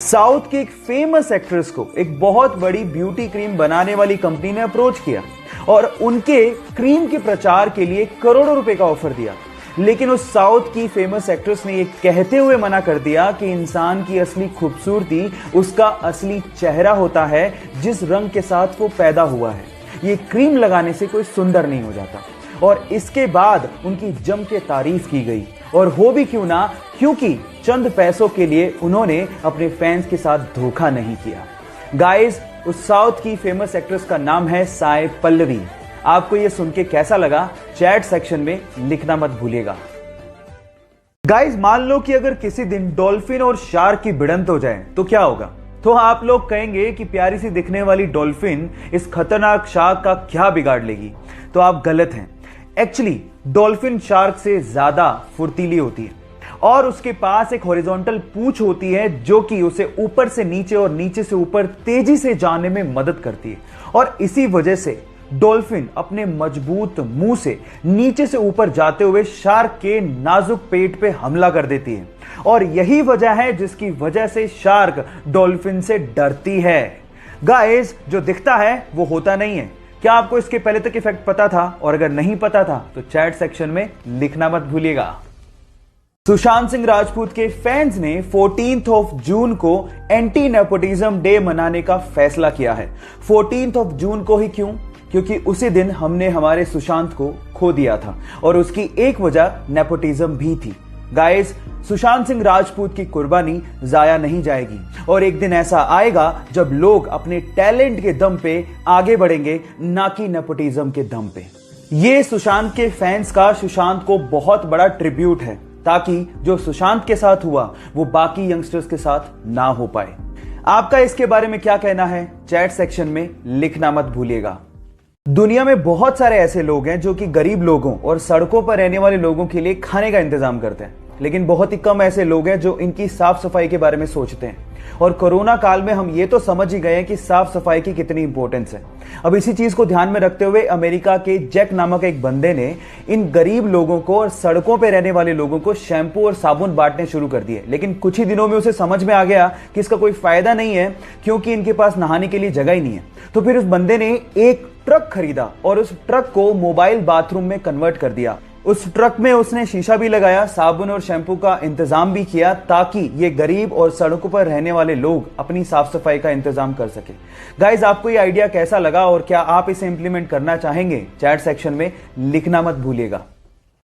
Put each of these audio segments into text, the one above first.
South की एक famous actress को एक बहुत बड़ी ब्यूटी क्रीम बनाने वाली कंपनी ने अप्रोच किया और उनके क्रीम के प्रचार के लिए करोड़ों रुपए का ऑफर दिया। लेकिन उस साउथ की फेमस एक्ट्रेस ने ये कहते हुए मना कर दिया कि इंसान की असली खूबसूरती उसका असली चेहरा होता है, जिस रंग के साथ वो पैदा हुआ है। ये क्रीम लगाने से कोई सुंदर नहीं हो जाता। और इसके बाद उनकी जम के तारीफ की गई, और हो भी क्यों ना, क्योंकि चंद पैसों के लिए उन्होंने अपने फैंस के साथ धोखा नहीं किया। गाइस, उस साउथ की फेमस एक्ट्रेस का नाम है साई पल्लवी। आपको यह सुन के कैसा लगा, चैट सेक्शन में लिखना मत भूलिएगा। गाइस, मान लो कि अगर किसी दिन डॉल्फिन और शार्क की भिड़ंत हो जाए तो क्या होगा? तो आप लोग कहेंगे कि प्यारी सी दिखने वाली डॉल्फिन इस खतरनाक शार्क का क्या बिगाड़ लेगी। तो आप गलत हैं। एक्चुअली डॉल्फिन शार्क से ज्यादा फुर्तीली होती है और उसके पास एक हॉरिजॉन्टल पूंछ होती है जो कि उसे ऊपर से नीचे और नीचे से ऊपर तेजी से जाने में मदद करती है। और इसी वजह से डॉल्फिन अपने मजबूत मुंह से नीचे से ऊपर जाते हुए शार्क के नाजुक पेट पे हमला कर देती है। और यही वजह है जिसकी वजह से शार्क डॉल्फिन से डरती है। गाइस, जो दिखता है वो होता नहीं है। क्या आपको इसके पहले तक इफेक्ट पता था? और अगर नहीं पता था तो चैट सेक्शन में लिखना मत भूलिएगा। सुशांत सिंह राजपूत के फैंस ने 14 जून को एंटी नेपोटिज्म डे मनाने का फैसला किया है। 14 जून को ही क्यों? क्योंकि उसी दिन हमने हमारे सुशांत को खो दिया था और उसकी एक वजह नेपोटिज्म भी थी। गाइस, सुशांत सिंह राजपूत की कुर्बानी जाया नहीं जाएगी और एक दिन ऐसा आएगा जब लोग अपने टैलेंट के दम पे आगे बढ़ेंगे, ना कि नेपोटिज्म के दम पे। ये सुशांत के फैंस का सुशांत को बहुत बड़ा ट्रिब्यूट है, ताकि जो सुशांत के साथ हुआ वो बाकी यंगस्टर्स के साथ ना हो पाए। आपका इसके बारे में क्या कहना है? चैट सेक्शन में लिखना मत भूलिएगा। दुनिया में बहुत सारे ऐसे लोग हैं जो कि गरीब लोगों और सड़कों पर रहने वाले लोगों के लिए खाने का इंतजाम करते हैं, लेकिन बहुत ही कम ऐसे लोग हैं जो इनकी साफ सफाई के बारे में सोचते हैं। और कोरोना काल में हम ये तो समझ ही गए हैं कि साफ सफाई की कितनी इंपॉर्टेंस है। अब इसी चीज को ध्यान में रखते हुए अमेरिका के जैक नामक एक बंदे ने इन गरीब लोगों को और सड़कों पर रहने वाले लोगों को शैम्पू और साबुन बांटने शुरू कर दिए। लेकिन कुछ ही दिनों में उसे समझ में आ गया कि इसका कोई फायदा नहीं है, क्योंकि इनके पास नहाने के लिए जगह ही नहीं है। तो फिर उस बंदे ने एक ट्रक खरीदा और उस ट्रक को मोबाइल बाथरूम में कन्वर्ट कर दिया। उस ट्रक में उसने शीशा भी लगाया, साबुन और शैम्पू का इंतजाम भी किया, ताकि ये गरीब और सड़कों पर रहने वाले लोग अपनी साफ सफाई का इंतजाम कर सके। गाइस, आपको ये आइडिया कैसा लगा और क्या आप इसे इंप्लीमेंट करना चाहेंगे? चैट सेक्शन में लिखना मत भूलिएगा।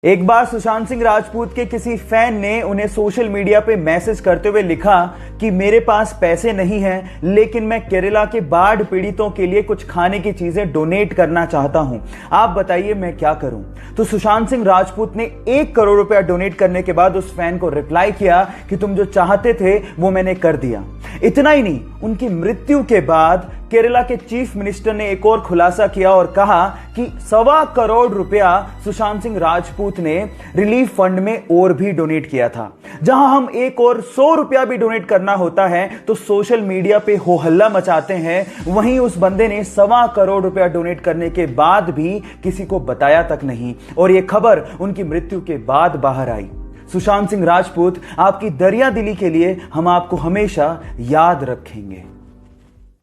एक बार सुशांत सिंह राजपूत के किसी फैन ने उन्हें सोशल मीडिया पे मैसेज करते हुए लिखा कि मेरे पास पैसे नहीं हैं, लेकिन मैं केरला के बाढ़ पीड़ितों के लिए कुछ खाने की चीजें डोनेट करना चाहता हूं। आप बताइए मैं क्या करूं? तो सुशांत सिंह राजपूत ने 1 करोड़ रुपया डोनेट करने के बाद उस फैन को रिप्लाई किया कि तुम जो चाहते थे वो मैंने कर दिया। इतना ही नहीं, उनकी मृत्यु के बाद केरला के चीफ मिनिस्टर ने एक और खुलासा किया और कहा कि 1.25 करोड़ रुपया सुशांत सिंह राजपूत ने रिलीफ फंड में और भी डोनेट किया था। जहां हम एक और 100 रुपया भी डोनेट करना होता है तो सोशल मीडिया पे हो हल्ला मचाते हैं, वहीं उस बंदे ने 1.25 करोड़ रुपया डोनेट करने के बाद भी किसी को बताया तक नहीं, और यह खबर उनकी मृत्यु के बाद बाहर आई। सुशांत सिंह राजपूत, आपकी दरिया दिली के लिए हम आपको हमेशा याद रखेंगे।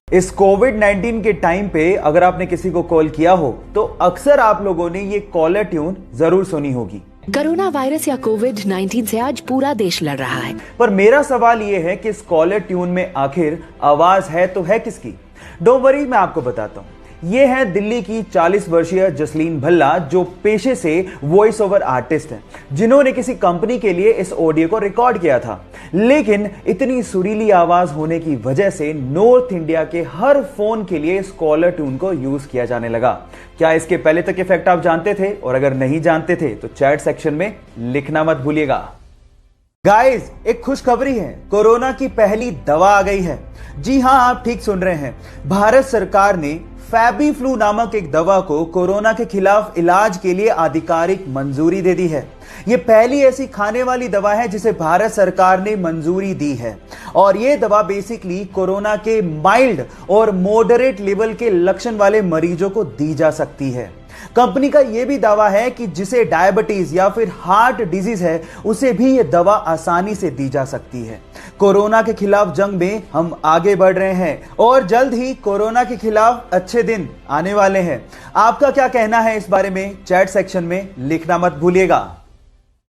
इस कोविड-19 के टाइम पे अगर आपने किसी को कॉल किया हो तो अक्सर आप लोगों ने ये कॉलर ट्यून जरूर सुनी होगी। कोरोना वायरस या कोविड-19 से आज पूरा देश लड़ रहा है, पर मेरा सवाल ये है कि इस कॉलर ट्यून में आखिर आवाज है तो है किसकी? डोंट वरी, मैं आपको बताता हूं। ये है दिल्ली की 40 वर्षीय जसलीन भल्ला, जो पेशे से वॉइस ओवर आर्टिस्ट हैं, जिन्होंने किसी कंपनी के लिए इस ऑडियो को रिकॉर्ड किया था। लेकिन इतनी सुरीली आवाज होने की वजह से नॉर्थ इंडिया के हर फोन के लिए इस कॉलर ट्यून को यूज किया जाने लगा। क्या इसके पहले तक इफेक्ट आप जानते थे? और अगर नहीं जानते थे तो चैट सेक्शन में लिखना मत भूलिएगा। गाइस, एक खुशखबरी है, कोरोना की पहली दवा आ गई है। जी हां, आप ठीक सुन रहे हैं। भारत सरकार ने फैबीफ्लू नामक एक दवा को कोरोना के खिलाफ इलाज के लिए आधिकारिक मंजूरी दे दी है। यह पहली ऐसी खाने वाली दवा है जिसे भारत सरकार ने मंजूरी दी है, और यह दवा बेसिकली कोरोना के माइल्ड और मॉडरेट लेवल के लक्षण वाले मरीजों को दी जा सकती है। कंपनी का यह भी दावा है कि जिसे डायबिटीज या फिर हार्ट डिजीज है उसे भी यह दवा आसानी से दी जा सकती है। कोरोना के खिलाफ जंग में हम आगे बढ़ रहे हैं और जल्द ही कोरोना के खिलाफ अच्छे दिन आने वाले हैं। आपका क्या कहना है इस बारे में चैट सेक्शन में लिखना मत भूलिएगा।